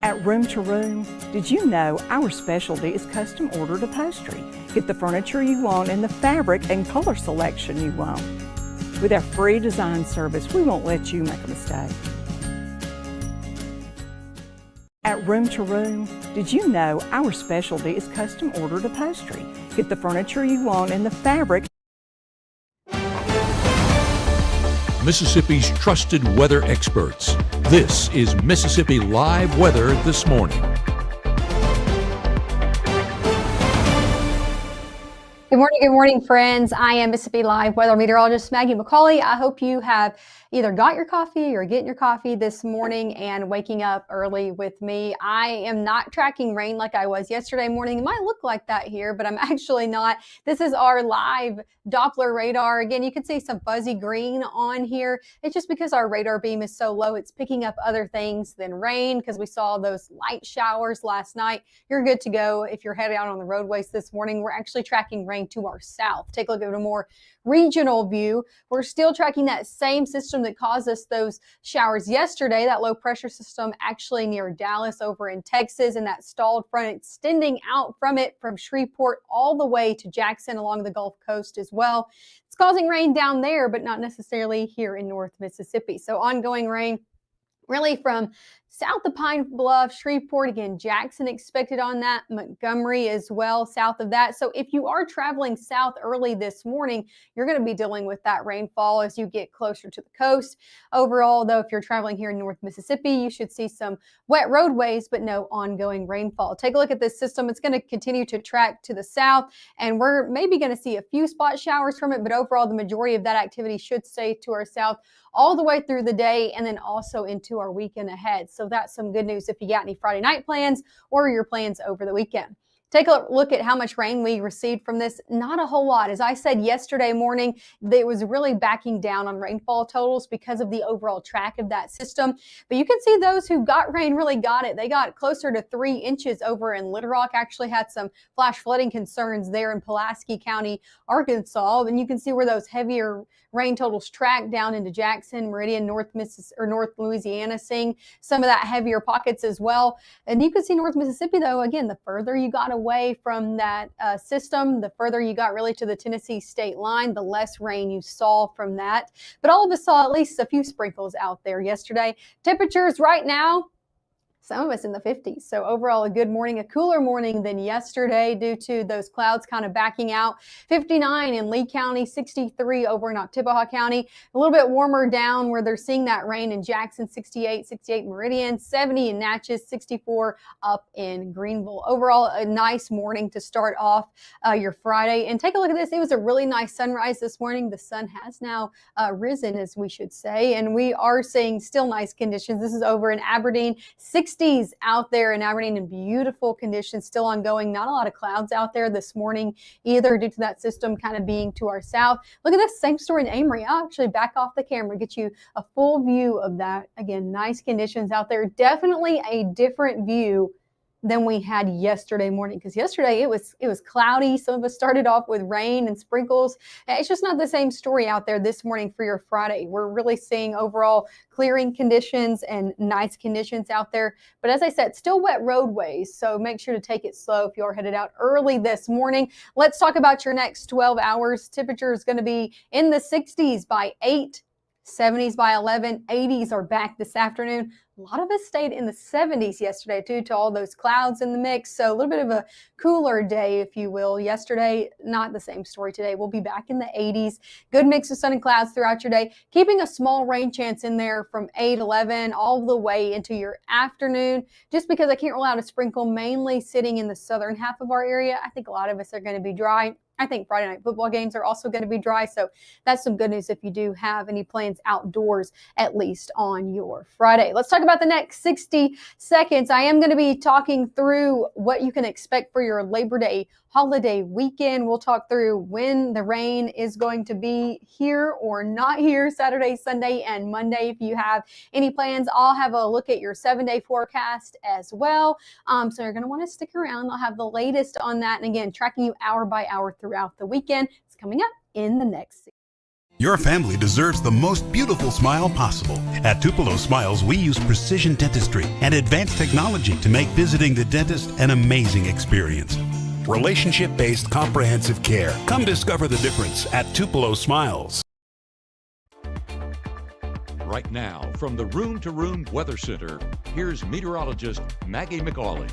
At Room to Room, did you know our specialty is custom ordered upholstery? Get the furniture you want in the fabric and color selection you want. With our free design service, we won't let you make a mistake. At Room to Room, did you know our specialty is custom ordered upholstery? Get the furniture you want in the fabric. Mississippi's trusted weather experts. This is Mississippi Live Weather This Morning. Good morning, friends. I am Mississippi Live weather meteorologist Maggie McCauley. I hope you have either got your coffee or getting your coffee this morning and waking up early with me. I am not tracking rain like I was yesterday morning. It might look like that here, but I'm actually not. This is our live Doppler radar. Again, you can see some fuzzy green on here. It's just because our radar beam is so low, it's picking up other things than rain because we saw those light showers last night. You're good to go if you're headed out on the roadways this morning. We're actually tracking rain to our south. Take a look at a more regional view. We're still tracking that same system that caused us those showers yesterday, that low pressure system actually near Dallas over in Texas, and that stalled front extending out from it from Shreveport all the way to Jackson along the Gulf Coast as well. It's causing rain down there, but not necessarily here in North Mississippi. So ongoing rain really from south of Pine Bluff, Shreveport, again, Jackson expected on that, Montgomery as well, south of that. So if you are traveling south early this morning, you're going to be dealing with that rainfall as you get closer to the coast. Overall, though, if you're traveling here in North Mississippi, you should see some wet roadways, but no ongoing rainfall. Take a look at this system. It's going to continue to track to the south, and we're maybe going to see a few spot showers from it, but overall, the majority of that activity should stay to our south all the way through the day and then also into our weekend ahead. So that's some good news if you got any Friday night plans or your plans over the weekend. Take a look at how much rain we received from this. Not a whole lot. As I said yesterday morning, it was really backing down on rainfall totals because of the overall track of that system. But you can see those who got rain really got it. They got closer to 3 inches over in Little Rock. Actually had some flash flooding concerns there in Pulaski County, Arkansas. And you can see where those heavier rain totals track down into Jackson, Meridian, North Louisiana, seeing some of that heavier pockets as well. And you can see North Mississippi, though, again, the further you got away from that system, the further you got really to the Tennessee state line, the less rain you saw from that. But all of us saw at least a few sprinkles out there yesterday. Temperatures right now, some of us in the 50s. So overall, a good morning, a cooler morning than yesterday due to those clouds kind of backing out. 59 in Lee County, 63 over in Oktibbeha County. A little bit warmer down where they're seeing that rain in Jackson, 68 Meridian, 70 in Natchez, 64 up in Greenville. Overall, a nice morning to start off your Friday. And take a look at this. It was a really nice sunrise this morning. The sun has now risen, as we should say, and we are seeing still nice conditions. This is over in Aberdeen, 60s out there in Aberdeen in beautiful conditions, still ongoing. Not a lot of clouds out there this morning either due to that system kind of being to our south. Look at this, same story in Amory. I'll actually back off the camera, get you a full view of that. Again, nice conditions out there. Definitely a different view than we had yesterday morning, because yesterday it was cloudy. Some of us started off with rain and sprinkles. It's just not the same story out there this morning for your Friday. We're really seeing overall clearing conditions and nice conditions out there. But as I said, still wet roadways, so make sure to take it slow if you're headed out early this morning. Let's talk about your next 12 hours. Temperature is going to be in the 60s by 8. 70s by 11, 80s are back this afternoon. A lot of us stayed in the 70s yesterday due to all those clouds in the mix. So a little bit of a cooler day, if you will. Yesterday, not the same story today. We'll be back in the 80s. Good mix of sun and clouds throughout your day. Keeping a small rain chance in there from 8, 11 all the way into your afternoon. Just because I can't rule out a sprinkle, mainly sitting in the southern half of our area. I think a lot of us are going to be dry. I think Friday night football games are also going to be dry, so that's some good news if you do have any plans outdoors, at least on your Friday. Let's talk about the next 60 seconds. I am going to be talking through what you can expect for your Labor Day holiday weekend. We'll talk through when the rain is going to be here or not here Saturday, Sunday, and Monday. If you have any plans, I'll have a look at your 7-day forecast as well. So you're going to want to stick around. I'll have the latest on that. And again, tracking you hour by hour throughout the weekend. It's coming up in the next season. Your family deserves the most beautiful smile possible. At Tupelo Smiles, we use precision dentistry and advanced technology to make visiting the dentist an amazing experience. Relationship-based comprehensive care. Come discover the difference at Tupelo Smiles. Right now, from the Room to Room Weather Center, here's meteorologist Maggie McAuley.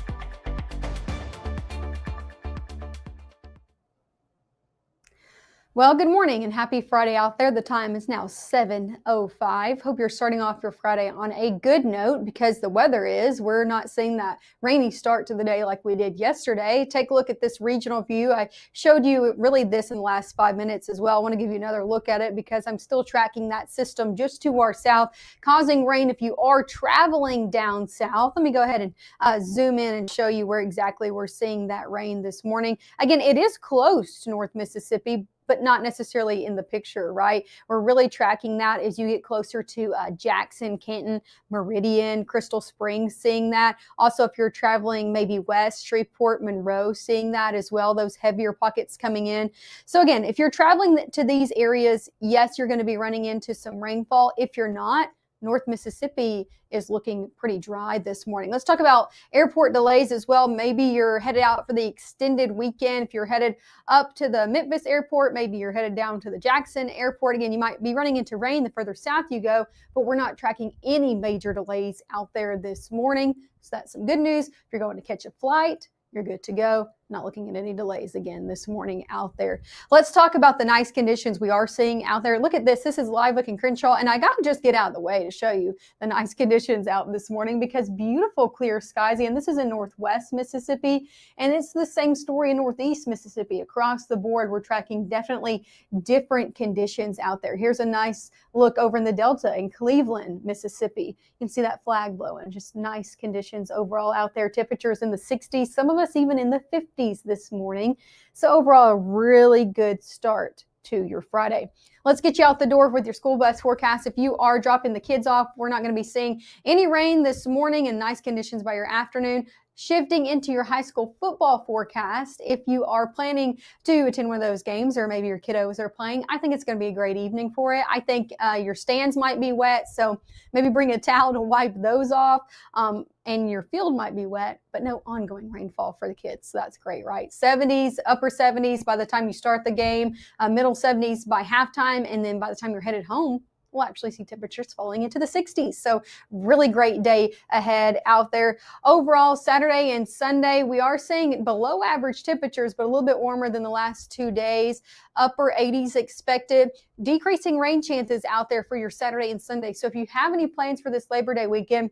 Well, good morning and happy Friday out there. The time is now 7:05. Hope you're starting off your Friday on a good note because the weather is. We're not seeing that rainy start to the day like we did yesterday. Take a look at this regional view. I showed you really this in the last 5 minutes as well. I want to give you another look at it because I'm still tracking that system just to our south, causing rain if you are traveling down south. Let me go ahead and zoom in and show you where exactly we're seeing that rain this morning. Again, it is close to North Mississippi, but not necessarily in the picture, right? We're really tracking that as you get closer to Jackson, Canton, Meridian, Crystal Springs, seeing that. Also, if you're traveling maybe west, Shreveport, Monroe, seeing that as well, those heavier pockets coming in. So again, if you're traveling to these areas, yes, you're going to be running into some rainfall. If you're not, North Mississippi is looking pretty dry this morning. Let's talk about airport delays as well. Maybe you're headed out for the extended weekend. If you're headed up to the Memphis airport, maybe you're headed down to the Jackson airport. Again, you might be running into rain the further south you go, but we're not tracking any major delays out there this morning. So that's some good news. If you're going to catch a flight, you're good to go. Not looking at any delays again this morning out there. Let's talk about the nice conditions we are seeing out there. Look at this. This is Live Look in Crenshaw, and I got to just get out of the way to show you the nice conditions out this morning because beautiful clear skies. And this is in Northwest Mississippi, and it's the same story in Northeast Mississippi. Across the board, we're tracking definitely different conditions out there. Here's a nice look over in the Delta in Cleveland, Mississippi. You can see that flag blowing. Just nice conditions overall out there. Temperatures in the 60s, some of us even in the 50s this morning. So overall, a really good start to your Friday. Let's get you out the door with your school bus forecast. If you are dropping the kids off, we're not going to be seeing any rain this morning and nice conditions by your afternoon. Shifting into your high school football forecast, if you are planning to attend one of those games or maybe your kiddos are playing, I think it's going to be a great evening for it. I think your stands might be wet, so maybe bring a towel to wipe those off. And your field might be wet, but no ongoing rainfall for the kids. So that's great, right? 70s, upper 70s by the time you start the game, middle 70s by halftime, and then by the time you're headed home, we'll actually see temperatures falling into the 60s. So really great day ahead out there. Overall, Saturday and Sunday, we are seeing below average temperatures, but a little bit warmer than the last 2 days. Upper 80s expected. Decreasing rain chances out there for your Saturday and Sunday. So if you have any plans for this Labor Day weekend,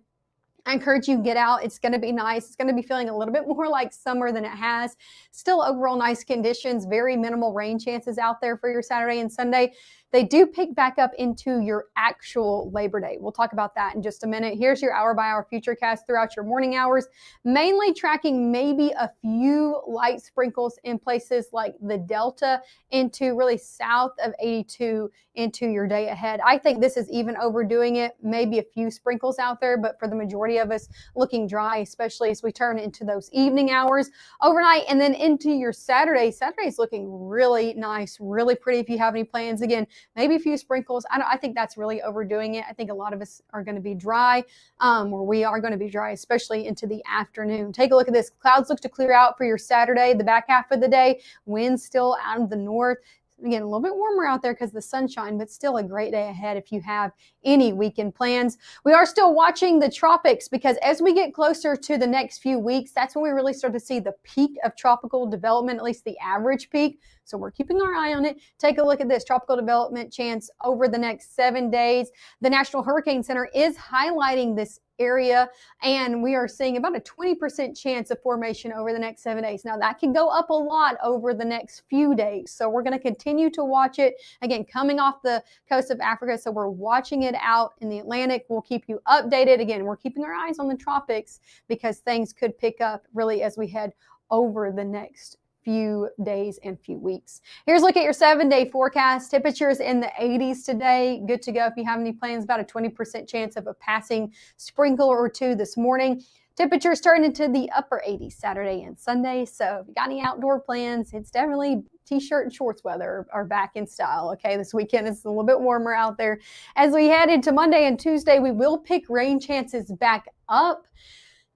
I encourage you to get out. It's going to be nice. It's going to be feeling a little bit more like summer than it has. Still overall nice conditions, very minimal rain chances out there for your Saturday and Sunday. They do pick back up into your actual Labor Day. We'll talk about that in just a minute. Here's your hour-by-hour futurecast throughout your morning hours, mainly tracking maybe a few light sprinkles in places like the Delta into really south of 82 into your day ahead. I think this is even overdoing it, maybe a few sprinkles out there, but for the majority of us, looking dry, especially as we turn into those evening hours overnight and then into your Saturday. Saturday's looking really nice, really pretty if you have any plans. Again, maybe a few sprinkles. I think that's really overdoing it. I think a lot of us are going to be dry, or we are going to be dry, especially into the afternoon. Take a look at this. Clouds look to clear out for your Saturday, the back half of the day. Winds still out of the north. Again, a little bit warmer out there because of the sunshine, but still a great day ahead if you have any weekend plans. We are still watching the tropics because as we get closer to the next few weeks, that's when we really start to see the peak of tropical development, at least the average peak. So we're keeping our eye on it. Take a look at this tropical development chance over the next 7 days. The National Hurricane Center is highlighting this area, and we are seeing about a 20% chance of formation over the next 7 days. Now that can go up a lot over the next few days. So we're going to continue to watch it. Again, coming off the coast of Africa. So we're watching it out in the Atlantic. We'll keep you updated. Again, we're keeping our eyes on the tropics because things could pick up really as we head over the next few days and few weeks. Here's a look at your 7-day forecast. Temperatures in the 80s today. Good to go if you have any plans. About a 20% chance of a passing sprinkle or two this morning. Temperatures turn into the upper 80s Saturday and Sunday. So if you got any outdoor plans, it's definitely t-shirt and shorts weather are back in style. Okay, this weekend it's a little bit warmer out there. As we head into Monday and Tuesday, we will pick rain chances back up.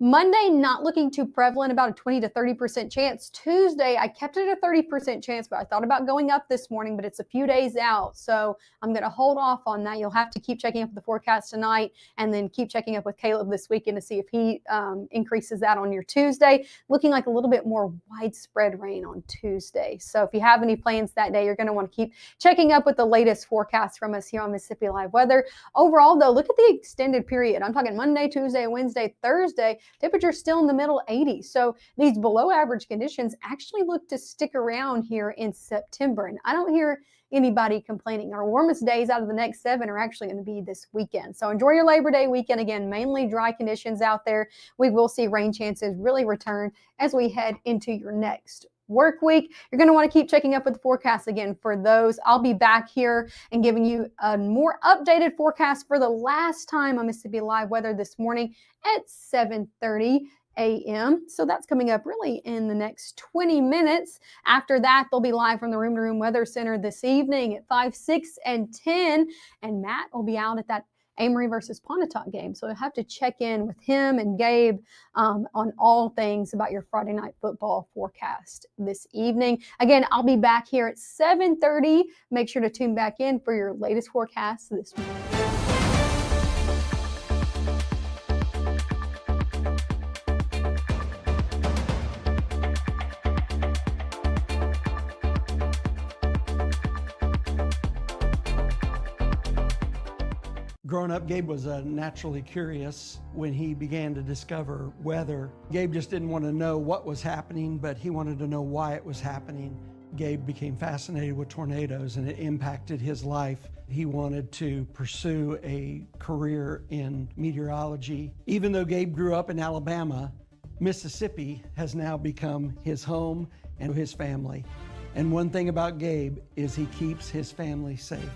Monday, not looking too prevalent, about a 20 to 30% chance. Tuesday, I kept it at a 30% chance, but I thought about going up this morning, but it's a few days out. So I'm going to hold off on that. You'll have to keep checking up with the forecast tonight and then keep checking up with Caleb this weekend to see if he increases that on your Tuesday. Looking like a little bit more widespread rain on Tuesday. So if you have any plans that day, you're going to want to keep checking up with the latest forecast from us here on Mississippi Live Weather. Overall, though, look at the extended period. I'm talking Monday, Tuesday, Wednesday, Thursday. Temperatures still in the middle 80s. So these below average conditions actually look to stick around here in September. And I don't hear anybody complaining. Our warmest days out of the next 7 are actually going to be this weekend. So enjoy your Labor Day weekend. Again, mainly dry conditions out there. We will see rain chances really return as we head into your next work week. You're going to want to keep checking up with the forecast again for those. I'll be back here and giving you a more updated forecast for the last time on Mississippi Live Weather this morning at 7:30 a.m. So that's coming up really in the next 20 minutes. After that, they'll be live from the Room to Room Weather Center this evening at 5, 6, and 10. And Matt will be out at that Amory versus Pontotoc game. So you'll have to check in with him and Gabe on all things about your Friday night football forecast this evening. Again, I'll be back here at 7:30. Make sure to tune back in for your latest forecast this morning. Growing up, Gabe was naturally curious. When he began to discover weather, Gabe just didn't want to know what was happening, but he wanted to know why it was happening. Gabe became fascinated with tornadoes and it impacted his life. He wanted to pursue a career in meteorology. Even though Gabe grew up in Alabama, Mississippi has now become his home and his family. And one thing about Gabe is he keeps his family safe.